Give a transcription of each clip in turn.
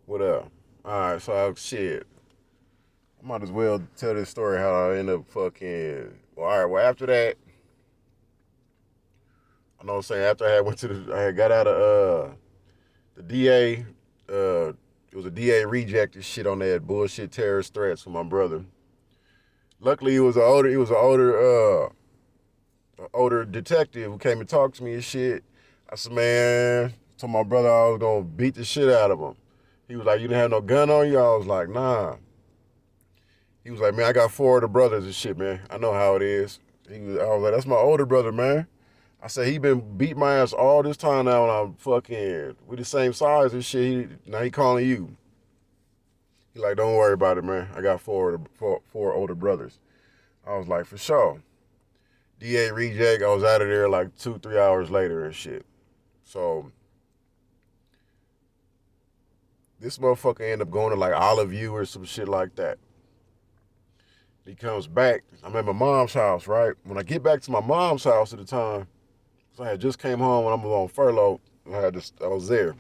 What up? Alright, so shit. I might as well tell this story how I end up fucking. Well, alright, well, after that, I know what I'm saying, after I had went to I had got out of the DA, it was a DA rejected shit on that bullshit terrorist threats with my brother. Luckily, he was an older detective who came and talked to me and shit. I said, man, told my brother I was gonna beat the shit out of him. He was like, you didn't have no gun on you? I was like, nah. He was like, man, I got four older brothers and shit, man. I know how it is. I was like, that's my older brother, man. I said, he been beating my ass all this time now and I'm fucking, we the same size and shit. Now he calling you. He like, don't worry about it, man. I got four older brothers. I was like, for sure. DA reject, I was out of there like 2, 3 hours later and shit. So this motherfucker ended up going to like Olive View or some shit like that. He comes back. I'm at my mom's house, right? When I get back to my mom's house at the time, so I had just came home when I was on furlough. I was there.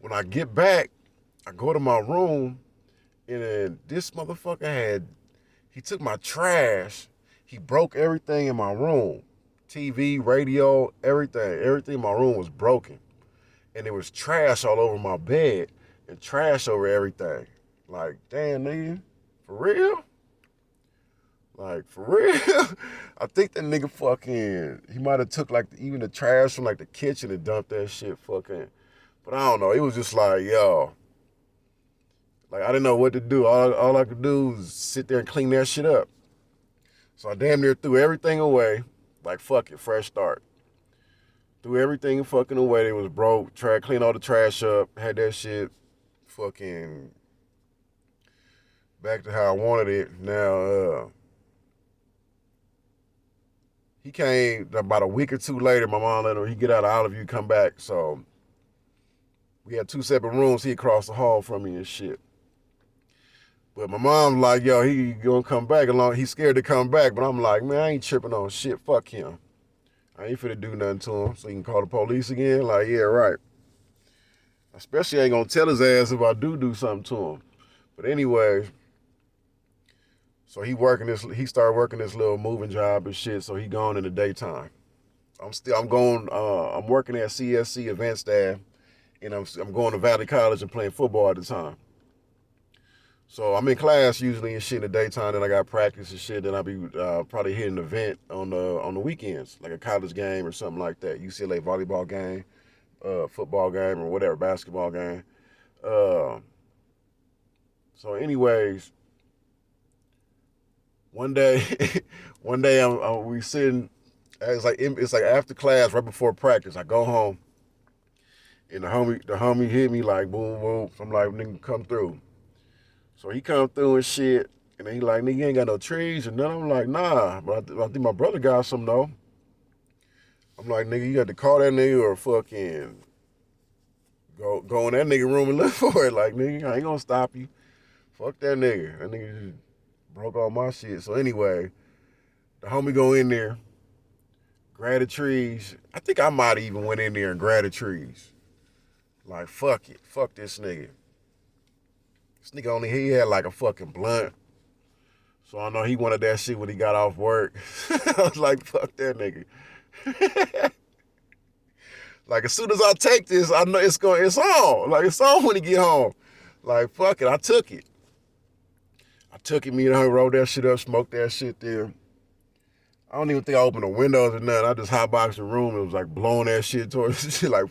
When I get back, I go to my room, and then this motherfucker he took my trash. He broke everything in my room. TV, radio, everything. Everything in my room was broken. And there was trash all over my bed and trash over everything. Like, damn, nigga, for real? Like, for real? I think that nigga fucking, he might have took like even the trash from like the kitchen and dumped that shit fucking. But I don't know. It was just like, yo, like I didn't know what to do. All I could do was sit there and clean that shit up. So I damn near threw everything away. Like, fuck it, fresh start. Threw everything fucking away. It was broke. Tried to clean all the trash up. Had that shit fucking back to how I wanted it. Now, he came about a week or two later. My mom let him, he get out of Olive View, come back. So we had two separate rooms. He across the hall from me and shit. But my mom's like, yo, he gonna come back along. He's scared to come back. But I'm like, man, I ain't tripping on shit. Fuck him. I ain't finna do nothing to him. So he can call the police again. Like, yeah, right. Especially I ain't gonna tell his ass if I do something to him. But anyway, so he started working this little moving job and shit. So he gone in the daytime. I'm working at CSC event staff, and I'm going to Valley College and playing football at the time. So I'm in class usually and shit in the daytime. Then I got practice and shit. Then I'll be probably hitting an event on the weekends, like a college game or something like that. UCLA volleyball game, football game, or whatever, basketball game. Uh, so, anyways, one day, one day we sitting. It's like after class, right before practice. I go home, and the homie hit me like boom boom. So I'm like, nigga, come through. So he come through and shit, and then he like, nigga, you ain't got no trees and nothing. I'm like, nah, but I think my brother got some though. I'm like, nigga, you got to call that nigga or fucking go in that nigga room and look for it. Like, nigga, I ain't gonna stop you. Fuck that nigga. That nigga just broke all my shit. So anyway, the homie go in there, grab the trees. I think I might even went in there and grabbed the trees. Like, fuck it. Fuck this nigga. This nigga he had like a fucking blunt. So I know he wanted that shit when he got off work. I was like, fuck that nigga. Like as soon as I take this, I know it's on. Like it's on when he get home. Like fuck it, I took it. I took it, me and her rolled that shit up, smoked that shit there. I don't even think I opened the windows or nothing. I just hotboxed the room. It was like blowing that shit towards shit, like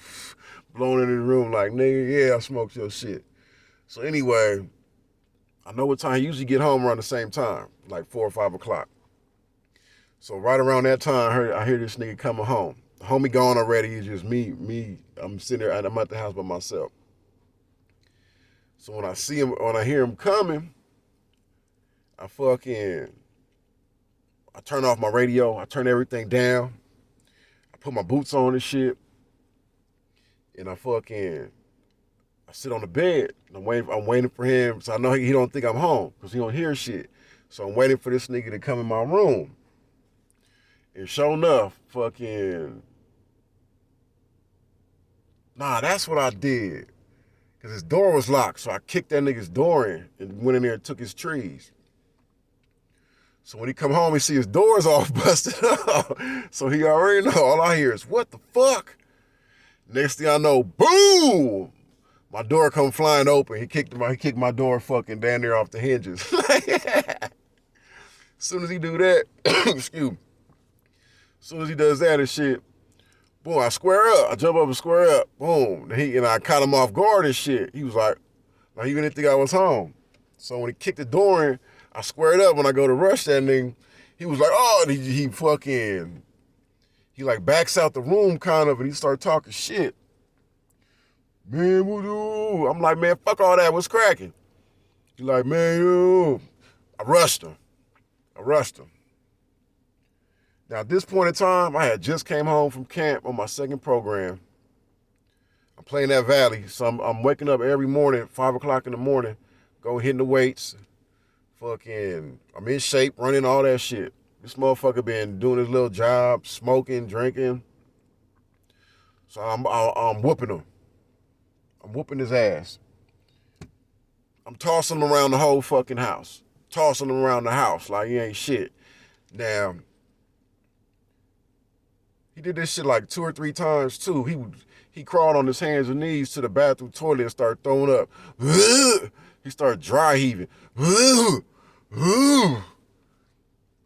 blowing in the room. Like nigga, yeah, I smoked your shit. So anyway, I know what time he usually get home around the same time, like 4 or 5 o'clock. So right around that time, I hear this nigga coming home. The homie gone already. It's just me. I'm sitting there, and I'm at the house by myself. So when I hear him coming, I fucking, I turn off my radio. I turn everything down. I put my boots on and shit, and I sit on the bed. And I'm waiting for him. So I know he don't think I'm home because he don't hear shit. So I'm waiting for this nigga to come in my room. And sure enough, fucking, nah, that's what I did. because his door was locked. So I kicked that nigga's door in and went in there and took his trees. So when he come home, he see his doors all busted up. So he already know. All I hear is, what the fuck? Next thing I know, boom! My door come flying open. He kicked my door fucking down there off the hinges. As soon as he do that, excuse me. As soon as he does that and shit, boom, I square up. I jump up and square up. Boom. And I caught him off guard and shit. He was like he didn't think I was home. So when he kicked the door in, I squared up. When I go to rush that nigga, he was like, oh, he like backs out the room kind of, and he start talking shit. Man, I'm like, man, fuck all that. What's cracking? He like, man, I rushed him. Now, at this point in time, I had just came home from camp on my second program. I'm playing that Valley, so I'm waking up every morning at 5 o'clock in the morning, go hitting the weights. Fucking, I'm in shape, running all that shit. This motherfucker been doing his little job, smoking, drinking. So I'm whooping him. I'm whooping his ass. I'm tossing him around the whole fucking house. Tossing him around the house like he ain't shit. Now, he did this shit like 2 or 3 times too. He crawled on his hands and knees to the bathroom toilet and started throwing up. He started dry heaving.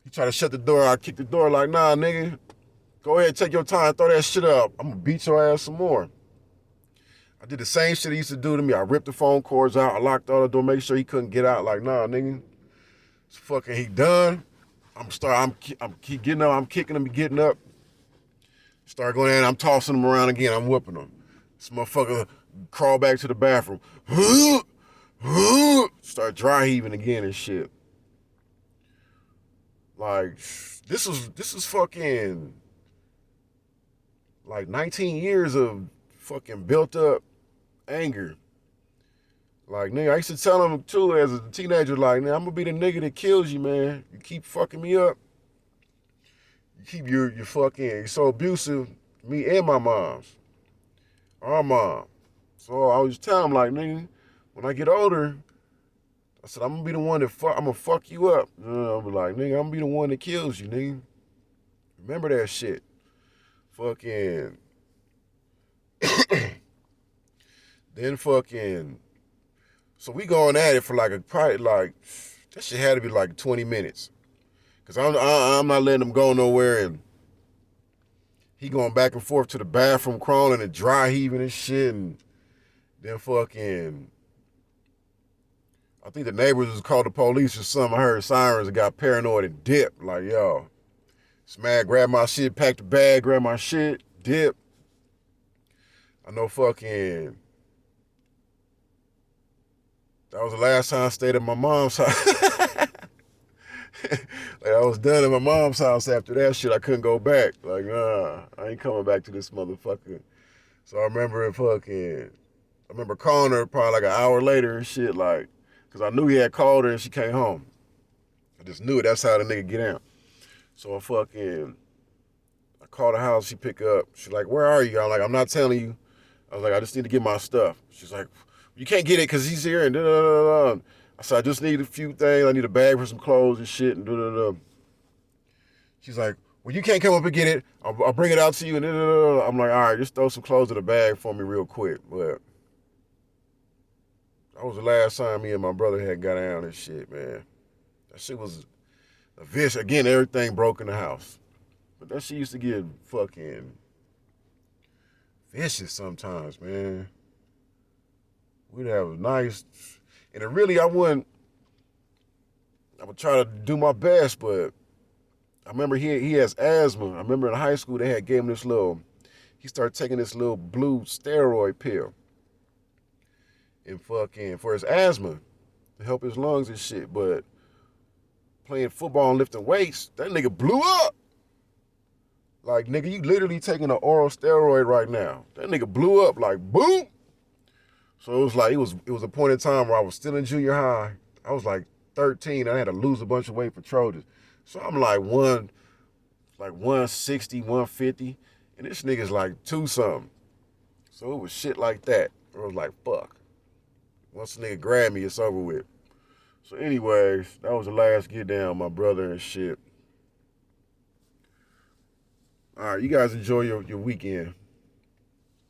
He tried to shut the door. I kicked the door like, nah, nigga. Go ahead, take your time, throw that shit up. I'm gonna beat your ass some more. I did the same shit he used to do to me. I ripped the phone cords out. I locked all the door, make sure he couldn't get out. Like, nah, nigga. It's fucking, he done. I'm keep getting up. I'm kicking him, getting up. Start going in, I'm tossing him around again. I'm whooping him. This motherfucker crawl back to the bathroom. Start dry heaving again and shit. Like, this is fucking like 19 years of fucking built up anger. Like, nigga, I used to tell him too as a teenager, like, man, I'm gonna be the nigga that kills you, man. You keep fucking me up. You keep your fucking, you're so abusive, me and my mom's. Our mom. So I was telling him, like, nigga, when I get older, I said, I'm gonna be the one that I'm gonna fuck you up. I'll be like, nigga, I'm gonna be the one that kills you, nigga. Remember that shit. Fucking. Then fucking. So we going at it for probably like, that shit had to be like 20 minutes. Cause I'm not letting him go nowhere, and he going back and forth to the bathroom, crawling and dry heaving and shit, and then fucking, I think the neighbors was called the police or something. I heard sirens and got paranoid and dipped. Like, yo, Smack grabbed my shit, packed the bag, grabbed my shit, dipped. I know fucking, that was the last time I stayed at my mom's house. Like, I was done at my mom's house after that shit. I couldn't go back. Like, nah, I ain't coming back to this motherfucker. So I remember calling her probably like an hour later and shit, like, because I knew he had called her and she came home. I just knew it. That's how the nigga get out. So I called the house. She pick up. She's like, where are you? I'm like, I'm not telling you. I was like, I just need to get my stuff. She's like, you can't get it because he's here and da-da-da-da. I said, I just need a few things. I need a bag for some clothes and shit and da-da-da. She's like, well, you can't come up and get it. I'll bring it out to you and da-da-da. I'm like, all right, just throw some clothes in the bag for me real quick. But that was the last time me and my brother had got down and shit, man. That shit was a vicious. Again, everything broke in the house. But that shit used to get fucking vicious sometimes, man. We'd have a nice, and it really, I would try to do my best, but I remember he has asthma. I remember in high school they had gave him he started taking this little blue steroid pill. And fucking, for his asthma, to help his lungs and shit, but playing football and lifting weights, that nigga blew up. Like, nigga, you literally taking an oral steroid right now. That nigga blew up, like, boom. So it was like, it was a point in time where I was still in junior high. I was like 13. I had to lose a bunch of weight for Trojans. So I'm like 160, 150. And this nigga's like 2 something. So it was shit like that. I was like, fuck. Once a nigga grab me, it's over with. So anyways, that was the last get down, my brother and shit. All right, you guys enjoy your weekend.